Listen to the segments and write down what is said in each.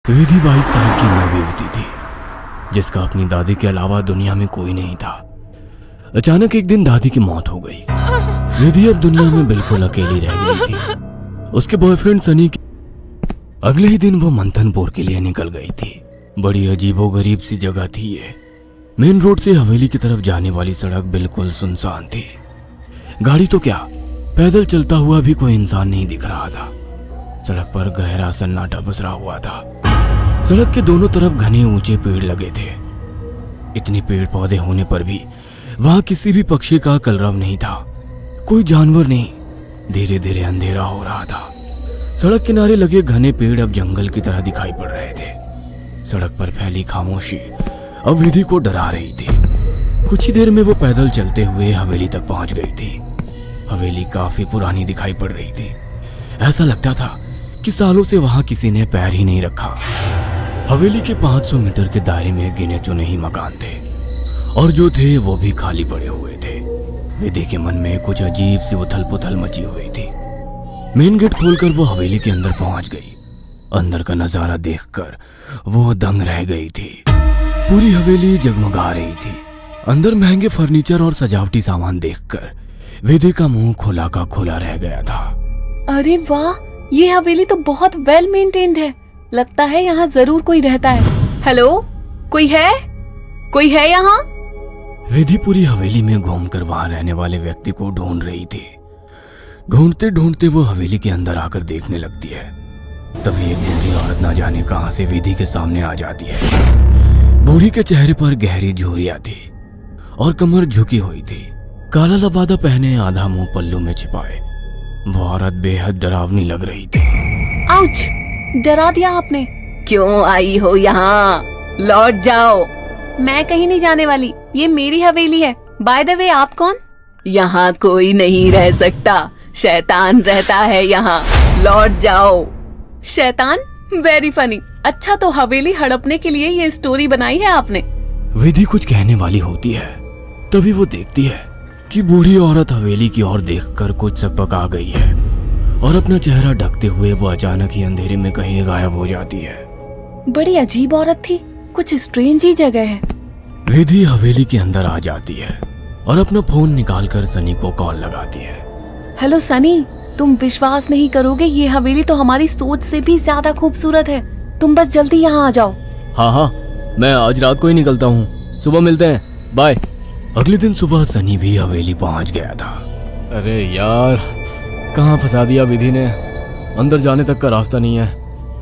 विधि 22 साल की नवयुवती थी जिसका अपनी दादी के अलावा दुनिया में कोई नहीं था। अचानक एक दिन दादी की मौत हो गई। विधि अब दुनिया में बिल्कुल अकेली रह गई थी। उसके बॉयफ्रेंड सनी की अगले ही दिन वो मंथनपुर के लिए निकल गई थी। बड़ी अजीबोगरीब सी जगह थी ये। मेन रोड से हवेली की तरफ जाने वाली सड़क बिल्कुल सुनसान थी। गाड़ी तो क्या, पैदल चलता हुआ भी कोई इंसान नहीं दिख रहा था। सड़क पर गहरा सन्नाटा पसरा हुआ था। सड़क के दोनों तरफ घने ऊंचे पेड़ लगे थे। इतने पेड़ पौधे होने पर भी वहां किसी भी पक्षी का कलरव नहीं था, कोई जानवर नहीं। धीरे धीरे अंधेरा हो रहा था। सड़क किनारे लगे घने पेड़ अब जंगल की तरह दिखाई पड़ रहे थे। सड़क पर फैली खामोशी अब विधि को डरा रही थी। कुछ ही देर में वो पैदल चलते हुए हवेली तक पहुंच गई थी। हवेली काफी पुरानी दिखाई पड़ रही थी। ऐसा लगता था कि सालों से वहां किसी ने पैर ही नहीं रखा। हवेली के 500 मीटर के दायरे में गिने चुने ही मकान थे और जो थे वो भी खाली पड़े हुए थे। विधि के मन में कुछ अजीब सी उथल पुथल मची हुई थी। मेन गेट खोलकर वो हवेली के अंदर पहुंच गई। अंदर का नजारा देखकर वो दंग रह गई थी। पूरी हवेली जगमगा रही थी। अंदर महंगे फर्नीचर और सजावटी सामान देखकर विधि का मुंह खुला का खुला रह गया था। अरे वाह, ये हवेली तो बहुत वेल मेंटेन्ड है। लगता है यहाँ जरूर कोई रहता है। हेलो, कोई है? कोई है यहाँ? विधि पूरी हवेली में घूमकर वहां रहने वाले व्यक्ति को ढूंढ रही थी। ढूंढते ढूंढते वो हवेली के अंदर आकर देखने लगती है। तभी एक बूढ़ी औरत ना जाने कहां से विधि के सामने आ जाती है। बूढ़ी के चेहरे पर गहरी झुर्रियां थी और कमर झुकी हुई थी। काला लबादा पहने, आधा मुंह पल्लू में छिपाए वो औरत बेहद डरावनी लग रही थी। आउच! डरा दिया आपने। क्यों आई हो यहाँ? लौट जाओ। मैं कहीं नहीं जाने वाली, ये मेरी हवेली है। बाय द वे, आप कौन? यहाँ कोई नहीं रह सकता, शैतान रहता है यहाँ। लौट जाओ। शैतान? Very funny. अच्छा, तो हवेली हड़पने के लिए ये स्टोरी बनाई है आपने? विधि कुछ कहने वाली होती है, तभी वो देखती है कि बूढ़ी औरत हवेली की ओर देखकर कुछ सकपका गई है और अपना चेहरा ढकते हुए वो अचानक ही अंधेरे में कहीं गायब हो जाती है। बड़ी अजीब औरत थी, कुछ स्ट्रेंज ही जगह है। विधि हवेली के अंदर आ जाती है और अपना फोन निकालकर सनी को कॉल लगाती है। हेलो सनी, तुम विश्वास नहीं करोगे, ये हवेली तो हमारी सोच से भी ज्यादा खूबसूरत है। तुम बस जल्दी यहाँ आ जाओ। हाँ, मैं आज रात को ही निकलता हूँ। सुबह मिलते हैं, बाय। अगले दिन सुबह सनी भी हवेली पहुंच गया था। अरे यार, कहाँ फंसा दिया विधि ने। अंदर जाने तक का रास्ता नहीं है।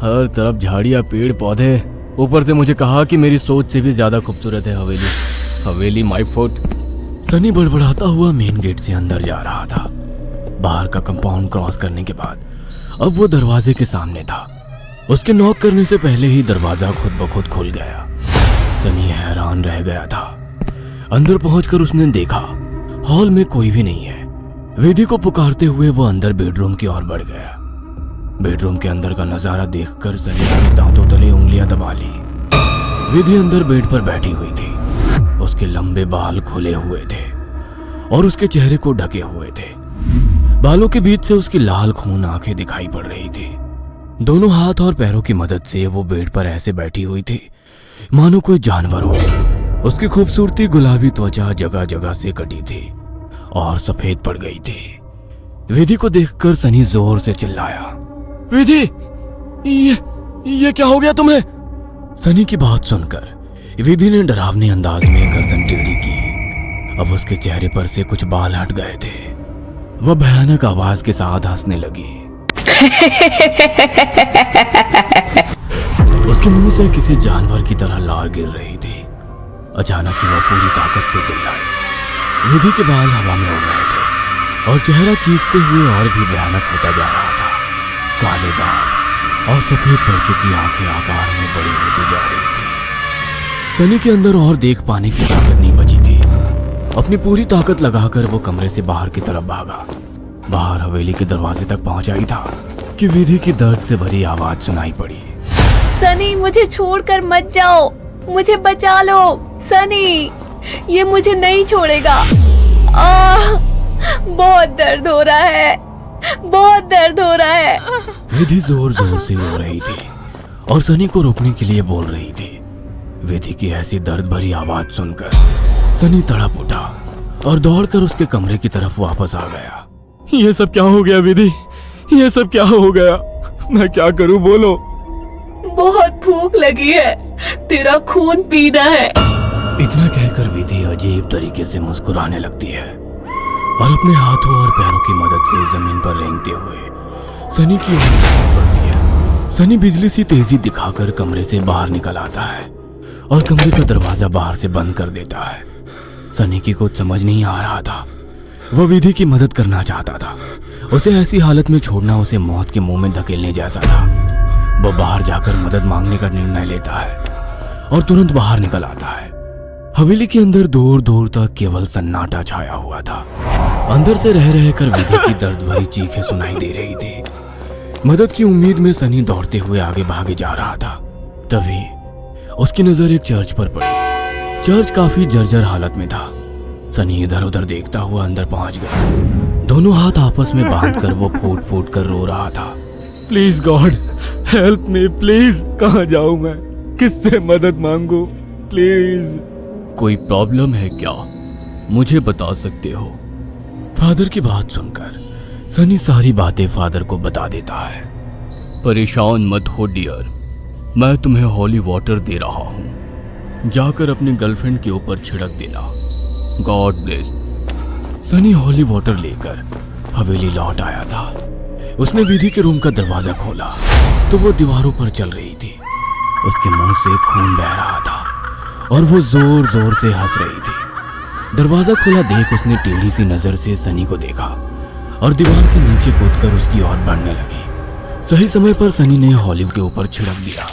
हर तरफ झाड़ियाँ, पेड़ पौधे। ऊपर से मुझे कहा कि मेरी सोच से भी ज्यादा खूबसूरत है हवेली माय फुट। सनी बड़बड़ाता हुआ मेन गेट से अंदर जा रहा था। बाहर का कंपाउंड क्रॉस करने के बाद अब वो दरवाजे के सामने था। उसके नॉक करने से पहले ही दरवाजा खुद ब खुद खुल गया। सनी हैरान रह गया था। अंदर पहुंचकर उसने देखा हॉल में कोई भी नहीं है। विधि को पुकारते हुए वो अंदर बेडरूम की ओर बढ़ गया। बेडरूम के अंदर का नजारा देखकर सनी ने दांतों तले उंगलियां दबा ली। विधि अंदर बेड पर बैठी हुई थी। उसके लंबे बाल खुले हुए थे और उसके चेहरे को ढके हुए थे। बालों के बीच से उसकी लाल खून आंखें दिखाई पड़ रही थी। दोनों हाथ और पैरों की मदद से वो बेड पर ऐसे बैठी हुई थी मानो कोई जानवर हो। उसकी खूबसूरती गुलाबी त्वचा जगह जगह से कटी थी और सफेद पड़ गई थी। विधि को देखकर सनी जोर से चिल्लाया, विधि, ये क्या हो गया तुम्हें? सनी की बात सुनकर विधि ने डरावने अंदाज में गर्दन टेढ़ी की। अब उसके चेहरे पर से कुछ बाल हट गए थे। वह भयानक आवाज के साथ हंसने लगी। उसके मुंह से किसी जानवर की तरह लार गिर रही थी। अचानक ही वह पूरी ताकत से चिल्लाई। विधि के बाल हवा में उड़ रहे थे और चेहरा चीखते हुए और भी भयानक होता जा रहा था। काले दांत और सफेद पड़ चुकी आंखें आकार में बड़ी होती जा रही थी। सनी के अंदर और देख पाने की ताकत नहीं बची थी। अपनी पूरी ताकत लगाकर वो कमरे से बाहर की तरफ भागा। बाहर हवेली के दरवाजे तक पहुंचा ही था कि विधि की दर्द से भरी आवाज सुनाई पड़ी। सनी, मुझे छोड़कर मत जाओ, मुझे बचा लो। सनी, ये मुझे नहीं छोड़ेगा। बहुत दर्द हो रहा है, बहुत दर्द हो रहा है। विधि जोर जोर से रो रही थी और सनी को रोकने के लिए बोल रही थी। विधि की ऐसी दर्द भरी आवाज सुनकर सनी तड़प उठा और दौड़कर उसके कमरे की तरफ वापस आ गया। ये सब क्या हो गया विधि? ये सब क्या हो गया? मैं क्या करूं, बोलो। बहुत भूख लगी है, तेरा खून पीना है। इतना कहकर विधि अजीब तरीके से मुस्कुराने लगती है और अपने हाथों और पैरों की मदद से जमीन पर रेंगते हुए सनी की ओर बढ़ती है। सनी बिजली सी तेजी दिखाकर कमरे से बाहर निकल आता है और कमरे का दरवाजा बाहर से बंद कर देता है। सनी की कुछ समझ नहीं आ रहा था। वह विधि की मदद करना चाहता था। उसे ऐसी हालत में छोड़ना उसे मौत के मुंह में धकेलने जैसा था। वह बाहर जाकर मदद मांगने का निर्णय लेता है और तुरंत बाहर निकल आता है। हवेली के अंदर दूर दूर तक केवल सन्नाटा छाया हुआ था। अंदर से रह रहकर विधि की दर्द भरी चीखें सुनाई दे रही थी। मदद की उम्मीद में सनी दौड़ते हुए आगे भागे जा रहा था। तभी उसकी नजर एक चर्च पर पड़ी। चर्च काफी जर्जर हालत में था। सनी इधर उधर देखता हुआ अंदर पहुंच गया। दोनों हाथ आपस में बांधकर वो फूट फूट कर रो रहा था। Please God help me, please. कहाँ जाऊं मैं? किससे मदद मांगू? प्लीज। कोई प्रॉब्लम है क्या? मुझे बता सकते हो? फादर की बात सुनकर सनी सारी बातें फादर को बता देता है। परेशान मत हो डियर, मैं तुम्हें हॉली वाटर दे रहा हूँ, जाकर अपनी गर्लफ्रेंड के ऊपर छिड़क देना। God bless. Sunny holy water लेकर हवेली लौट आया था। उसने विधि के रूम का दरवाजा खोला तो वो दीवारों पर चल रही थी। उसके मुंह से खून बह रहा था और वो जोर जोर से हंस रही थी। दरवाजा खुला देख उसने टेढ़ी सी नजर से सनी को देखा और दीवार से नीचे कूदकर उसकी ओर बढ़ने लगी। सही समय पर सनी ने हॉलिव के ऊपर छिड़क दिया।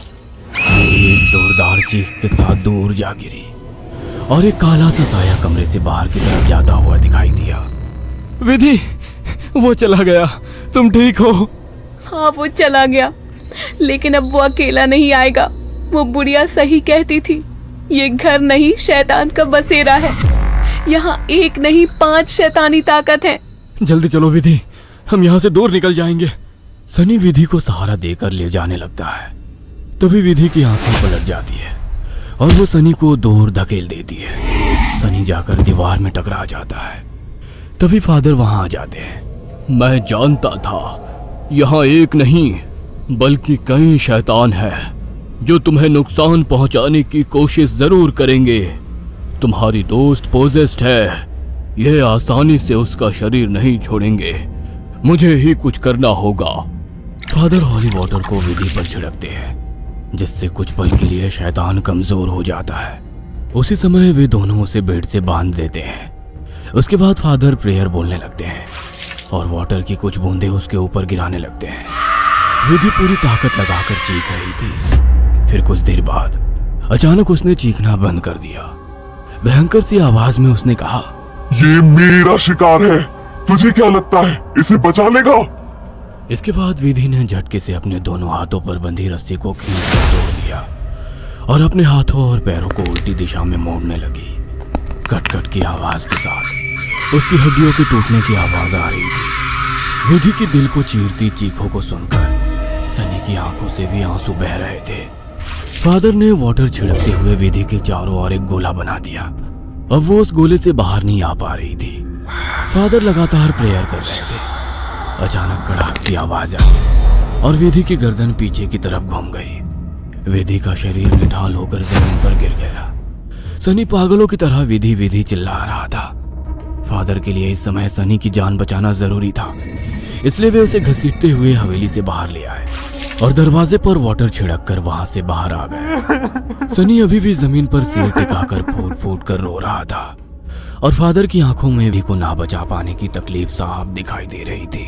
एक जोरदार चीख के साथ दूर जा गिरी और एक काला सा साया कमरे से बाहर की तरफ जाता हुआ दिखाई दिया। विधि, वो चला गया। तुम ठीक हो? हाँ, वो चला गया, लेकिन अब वो अकेला नहीं आएगा। वो बुढ़िया सही कहती थी, ये घर नहीं शैतान का बसेरा है। यहाँ एक नहीं 5 शैतानी ताकत है। जल्दी चलो विधि, हम यहाँ से दूर निकल जाएंगे। सनी विधि को सहारा देकर ले जाने लगता है। तभी विधि की आंखें पलट जाती है और वो सनी को दूर धकेल देती है। सनी जाकर दीवार में टकरा जाता है। तभी फादर वहां आ जाते हैं। मैं जानता था यहाँ एक नहीं बल्कि कई शैतान है जो तुम्हें नुकसान पहुंचाने की कोशिश जरूर करेंगे। तुम्हारी दोस्त पोजेस्ड है, यह आसानी से उसका शरीर नहीं छोड़ेंगे। मुझे ही कुछ करना होगा। फादर हॉली वाटर को विधि पर छिड़कते हैं, जिससे कुछ पल के लिए शैतान कमजोर हो जाता है। उसी समय वे दोनों उसे बेड से बांध देते हैं। उसके बाद फादर प्रेयर बोलने लगते हैं और वाटर की कुछ बूंदें उसके ऊपर गिराने लगते हैं। विधि पूरी ताकत लगाकर चीख रही थी। फिर कुछ देर बाद अचानक उसने चीखना बंद कर दिया। भयंकर सी आवाज में उसने कहा, ये मेरा शिकार है, तुझे क्या लगता है इसे बचा लेगा? इसके बाद विधि ने झटके से अपने दोनों हाथों पर बंधी रस्सी को खींचकर तोड़ लिया और अपने हाथों और पैरों को उल्टी दिशा में मोड़ने लगी। कट कट की आवाज के साथ उसकी हड्डियों के टूटने की आवाज आ रही थी। विधि की दिल को चीरती चीखों को सुनकर सनी की आंखों से भी आंसू बह रहे थे। फादर ने वाटर छिड़कते हुए विधि के चारों ओर एक गोला बना दिया। अब वो उस गोले से बाहर नहीं आ पा रही थी। फादर लगातार प्रेयर कर रहे थे। अचानक कड़ाक की आवाज आई और विधि की गर्दन पीछे की तरफ घूम गई। विधि का शरीर निढाल होकर जमीन पर गिर गया। सनी पागलों की तरह विधि विधि चिल्ला रहा था। फादर के लिए इस समय सनी की जान बचाना जरूरी था, इसलिए वे उसे घसीटते हुए हवेली से बाहर ले आए और दरवाजे पर वाटर छिड़क कर वहां से बाहर आ गए। सनी अभी भी जमीन पर सिर टिकाकर फूट फूट कर रो रहा था और फादर की आंखों में भी को ना बचा पाने की तकलीफ साफ दिखाई दे रही थी।